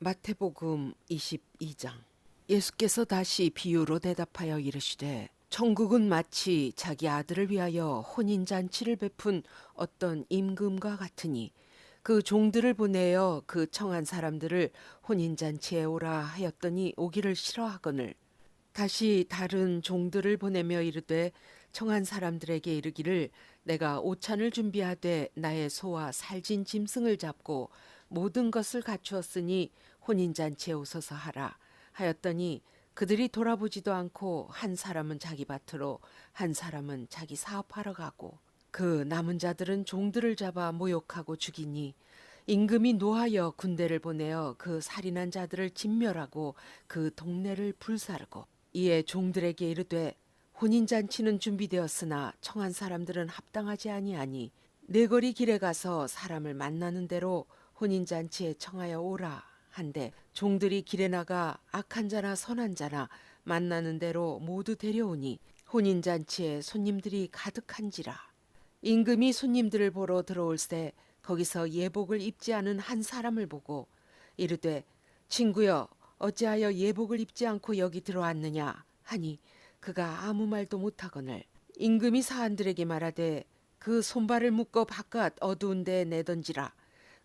마태복음 22장. 예수께서 다시 비유로 대답하여 이르시되 천국은 마치 자기 아들을 위하여 혼인잔치를 베푼 어떤 임금과 같으니 그 종들을 보내어 그 청한 사람들을 혼인잔치에 오라 하였더니 오기를 싫어하거늘 다시 다른 종들을 보내며 이르되 청한 사람들에게 이르기를 내가 오찬을 준비하되 나의 소와 살진 짐승을 잡고 모든 것을 갖추었으니 혼인잔치에 오소서 하라 하였더니 그들이 돌아보지도 않고 한 사람은 자기 밭으로 한 사람은 자기 사업하러 가고 그 남은 자들은 종들을 잡아 모욕하고 죽이니 임금이 노하여 군대를 보내어 그 살인한 자들을 진멸하고 그 동네를 불사르고 이에 종들에게 이르되 혼인잔치는 준비되었으나 청한 사람들은 합당하지 아니하니 네거리 길에 가서 사람을 만나는 대로 혼인잔치에 청하여 오라 한데 종들이 길에 나가 악한 자나 선한 자나 만나는 대로 모두 데려오니 혼인잔치에 손님들이 가득한지라. 임금이 손님들을 보러 들어올새 거기서 예복을 입지 않은 한 사람을 보고 이르되 친구여 어찌하여 예복을 입지 않고 여기 들어왔느냐 하니 그가 아무 말도 못하거늘 임금이 사한들에게 말하되 그 손발을 묶어 바깥 어두운 데에 내던지라.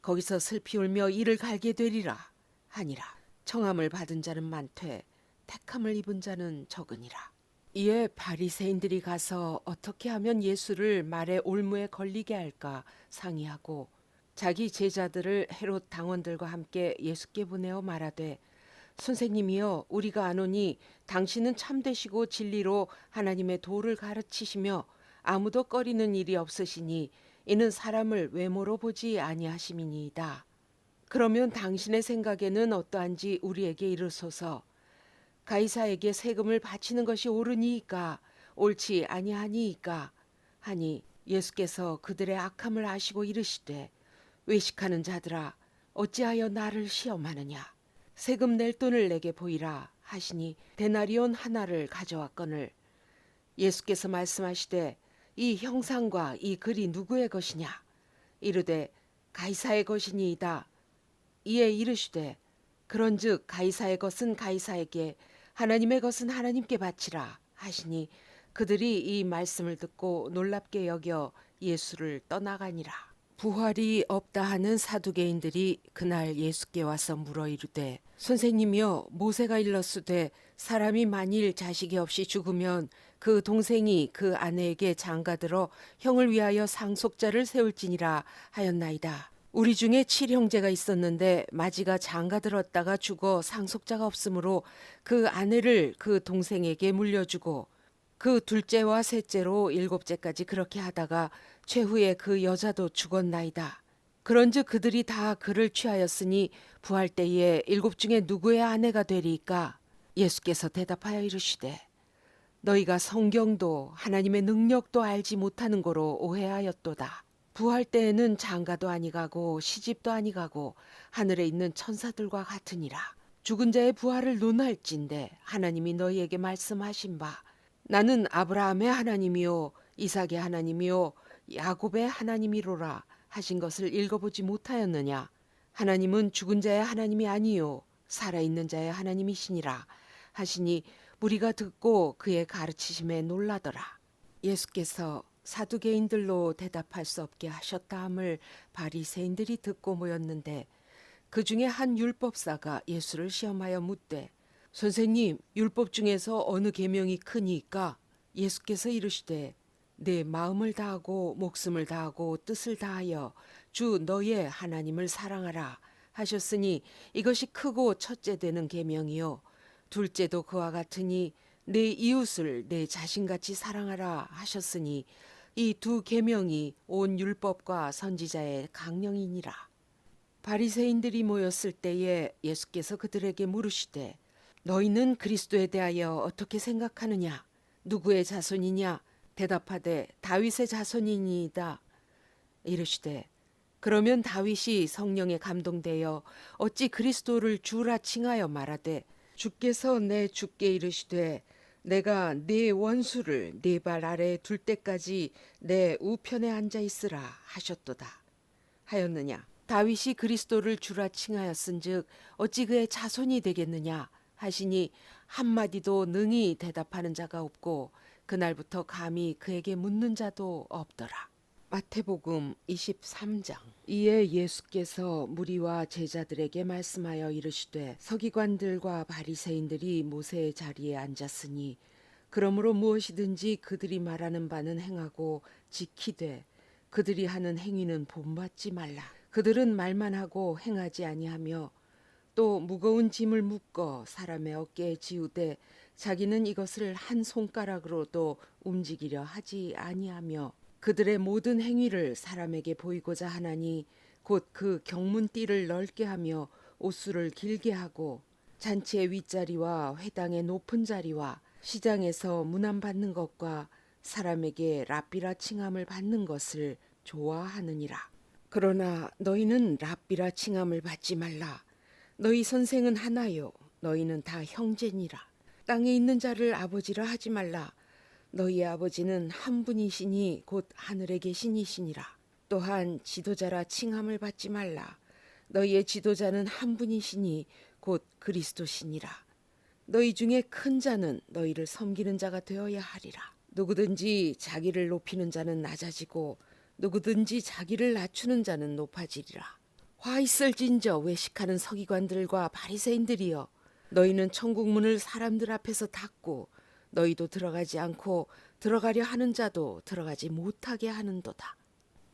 거기서 슬피 울며 이를 갈게 되리라 하니라. 청함을 받은 자는 많되 택함을 입은 자는 적으니라. 이에 바리새인들이 가서 어떻게 하면 예수를 말의 올무에 걸리게 할까 상의하고 자기 제자들을 헤롯 당원들과 함께 예수께 보내어 말하되 선생님이여 우리가 아노니 당신은 참되시고 진리로 하나님의 도를 가르치시며 아무도 꺼리는 일이 없으시니 이는 사람을 외모로 보지 아니하심이니이다. 그러면 당신의 생각에는 어떠한지 우리에게 이르소서. 가이사에게 세금을 바치는 것이 옳으니이까 옳지 아니하니이까 하니 예수께서 그들의 악함을 아시고 이르시되 외식하는 자들아 어찌하여 나를 시험하느냐. 세금 낼 돈을 내게 보이라 하시니 데나리온 하나를 가져왔거늘 예수께서 말씀하시되 이 형상과 이 글이 누구의 것이냐. 이르되 가이사의 것이니이다. 이에 이르시되 그런즉 가이사의 것은 가이사에게 하나님의 것은 하나님께 바치라 하시니 그들이 이 말씀을 듣고 놀랍게 여겨 예수를 떠나가니라. 부활이 없다 하는 사두개인들이 그날 예수께 와서 물어 이르되 선생님이여 모세가 일렀으되 사람이 만일 자식이 없이 죽으면 그 동생이 그 아내에게 장가들어 형을 위하여 상속자를 세울지니라 하였나이다. 우리 중에 7형제가 있었는데 마지가 장가들었다가 죽어 상속자가 없으므로 그 아내를 그 동생에게 물려주고 그 둘째와 셋째로 일곱째까지 그렇게 하다가 최후에 그 여자도 죽었나이다. 그런즉 그들이 다 그를 취하였으니 부할 때에 일곱 중에 누구의 아내가 되리이까? 예수께서 대답하여 이르시되 너희가 성경도 하나님의 능력도 알지 못하는 거로 오해하였도다. 부할 때에는 장가도 아니가고 시집도 아니가고 하늘에 있는 천사들과 같으니라. 죽은 자의 부활을 논할진대 하나님이 너희에게 말씀하신 바 나는 아브라함의 하나님이요 이삭의 하나님이요 야곱의 하나님이로라 하신 것을 읽어보지 못하였느냐. 하나님은 죽은 자의 하나님이 아니요 살아있는 자의 하나님이시니라 하시니 무리가 듣고 그의 가르치심에 놀라더라. 예수께서 사두개인들로 대답할 수 없게 하셨다 함을 바리새인들이 듣고 모였는데 그 중에 한 율법사가 예수를 시험하여 묻되 선생님 율법 중에서 어느 계명이 크니까? 예수께서 이르시되 내 마음을 다하고 목숨을 다하고 뜻을 다하여 주 너의 하나님을 사랑하라 하셨으니 이것이 크고 첫째 되는 계명이요 둘째도 그와 같으니 내 이웃을 내 자신같이 사랑하라 하셨으니 이 두 계명이 온 율법과 선지자의 강령이니라. 바리새인들이 모였을 때에 예수께서 그들에게 물으시되 너희는 그리스도에 대하여 어떻게 생각하느냐? 누구의 자손이냐? 대답하되 다윗의 자손이니이다. 이르시되 그러면 다윗이 성령에 감동되어 어찌 그리스도를 주라 칭하여 말하되 주께서 내 주께 이르시되 내가 네 원수를 네 발 아래에 둘 때까지 내 우편에 앉아 있으라 하셨도다 하였느냐. 다윗이 그리스도를 주라 칭하였은즉 어찌 그의 자손이 되겠느냐 하시니 한마디도 능히 대답하는 자가 없고 그날부터 감히 그에게 묻는 자도 없더라. 마태복음 23장. 이에 예수께서 무리와 제자들에게 말씀하여 이르시되 서기관들과 바리새인들이 모세의 자리에 앉았으니 그러므로 무엇이든지 그들이 말하는 바는 행하고 지키되 그들이 하는 행위는 본받지 말라. 그들은 말만 하고 행하지 아니하며 또 무거운 짐을 묶어 사람의 어깨에 지우되 자기는 이것을 한 손가락으로도 움직이려 하지 아니하며 그들의 모든 행위를 사람에게 보이고자 하나니 곧 그 경문띠를 넓게 하며 옷수를 길게 하고 잔치의 윗자리와 회당의 높은 자리와 시장에서 문안받는 것과 사람에게 랍비라 칭함을 받는 것을 좋아하느니라. 그러나 너희는 랍비라 칭함을 받지 말라. 너희 선생은 하나요. 너희는 다 형제니라. 땅에 있는 자를 아버지라 하지 말라. 너희의 아버지는 한 분이시니 곧 하늘에 계신 이시니라. 또한 지도자라 칭함을 받지 말라. 너희의 지도자는 한 분이시니 곧 그리스도시니라. 너희 중에 큰 자는 너희를 섬기는 자가 되어야 하리라. 누구든지 자기를 높이는 자는 낮아지고 누구든지 자기를 낮추는 자는 높아지리라. 화 있을진저 외식하는 서기관들과 바리새인들이여, 너희는 천국 문을 사람들 앞에서 닫고 너희도 들어가지 않고 들어가려 하는 자도 들어가지 못하게 하는도다.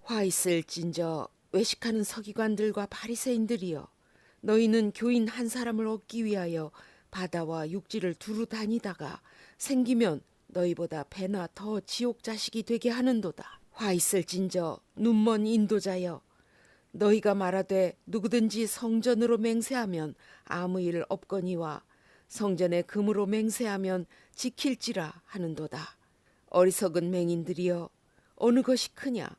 화 있을진저 외식하는 서기관들과 바리새인들이여, 너희는 교인 한 사람을 얻기 위하여 바다와 육지를 두루 다니다가 생기면 너희보다 배나 더 지옥 자식이 되게 하는도다. 화 있을진저 눈먼 인도자여, 너희가 말하되 누구든지 성전으로 맹세하면 아무 일 없거니와 성전에 금으로 맹세하면 지킬지라 하는도다. 어리석은 맹인들이여, 어느 것이 크냐?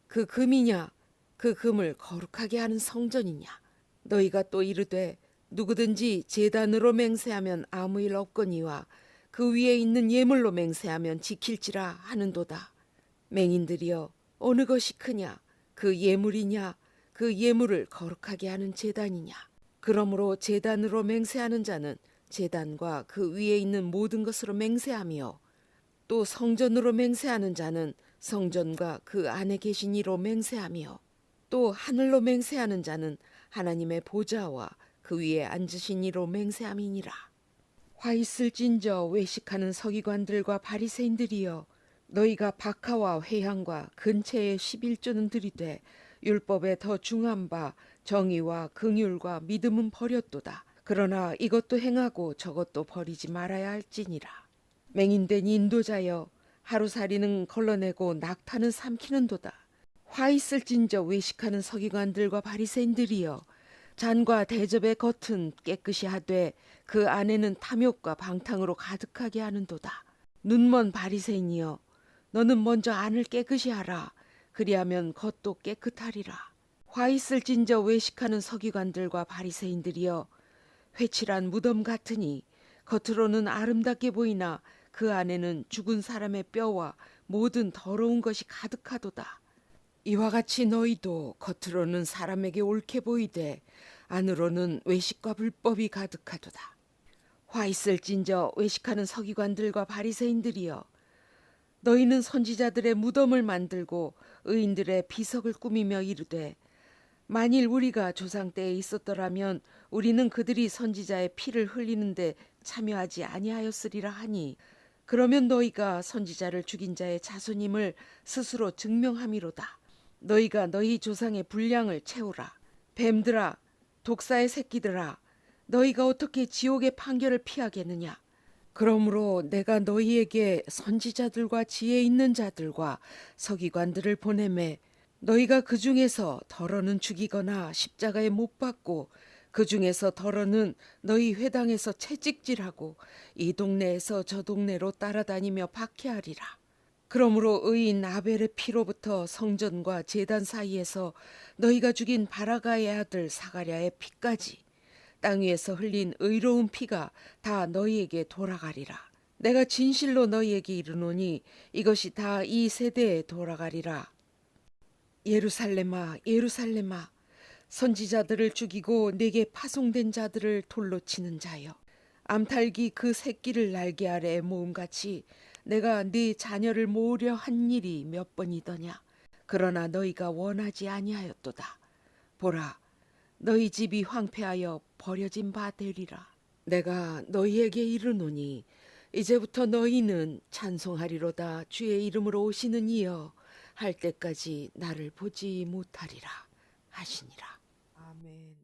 그 금이냐? 그 금을 거룩하게 하는 성전이냐? 너희가 또 이르되 누구든지 제단으로 맹세하면 아무 일 없거니와 그 위에 있는 예물로 맹세하면 지킬지라 하는도다. 맹인들이여, 어느 것이 크냐? 그 예물이냐? 그 예물을 거룩하게 하는 제단이냐? 그러므로 제단으로 맹세하는 자는 제단과 그 위에 있는 모든 것으로 맹세하며 또 성전으로 맹세하는 자는 성전과 그 안에 계신 이로 맹세하며 또 하늘로 맹세하는 자는 하나님의 보좌와 그 위에 앉으신 이로 맹세함이니라. 화 있을진저 외식하는 서기관들과 바리새인들이여, 너희가 박하와 회향과 근체의 11조는 들이되 율법에 더 중한 바 정의와 긍휼과 믿음은 버렸도다. 그러나 이것도 행하고 저것도 버리지 말아야 할지니라. 맹인된 인도자여, 하루살이는 걸러내고 낙타는 삼키는도다. 화 있을진저 외식하는 서기관들과 바리새인들이여, 잔과 대접의 겉은 깨끗이 하되 그 안에는 탐욕과 방탕으로 가득하게 하는도다. 눈먼 바리새인이여, 너는 먼저 안을 깨끗이 하라. 그리하면 겉도 깨끗하리라. 화 있을진저 외식하는 서기관들과 바리새인들이여, 회칠한 무덤 같으니 겉으로는 아름답게 보이나 그 안에는 죽은 사람의 뼈와 모든 더러운 것이 가득하도다. 이와 같이 너희도 겉으로는 사람에게 옳게 보이되 안으로는 외식과 불법이 가득하도다. 화 있을진저 외식하는 서기관들과 바리새인들이여, 너희는 선지자들의 무덤을 만들고 의인들의 비석을 꾸미며 이르되 만일 우리가 조상 때에 있었더라면 우리는 그들이 선지자의 피를 흘리는데 참여하지 아니하였으리라 하니, 그러면 너희가 선지자를 죽인 자의 자손임을 스스로 증명함이로다. 너희가 너희 조상의 분량을 채우라. 뱀들아, 독사의 새끼들아, 너희가 어떻게 지옥의 판결을 피하겠느냐? 그러므로 내가 너희에게 선지자들과 지혜 있는 자들과 서기관들을 보내매 너희가 그 중에서 덜어는 죽이거나 십자가에 못 박고 그 중에서 덜어는 너희 회당에서 채찍질하고 이 동네에서 저 동네로 따라다니며 박해하리라. 그러므로 의인 아벨의 피로부터 성전과 제단 사이에서 너희가 죽인 바라가의 아들 사가랴의 피까지 땅 위에서 흘린 의로운 피가 다 너희에게 돌아가리라. 내가 진실로 너희에게 이르노니 이것이 다 이 세대에 돌아가리라. 예루살렘아, 예루살렘아, 선지자들을 죽이고 내게 파송된 자들을 돌로 치는 자여, 암탉이 그 새끼를 날개 아래 모음같이 내가 네 자녀를 모으려 한 일이 몇 번이더냐. 그러나 너희가 원하지 아니하였도다. 보라, 너희 집이 황폐하여 버려진 바 되리라. 내가 너희에게 이르노니 이제부터 너희는 찬송하리로다. 주의 이름으로 오시는 이여 할 때까지 나를 보지 못하리라 하시니라. 아멘.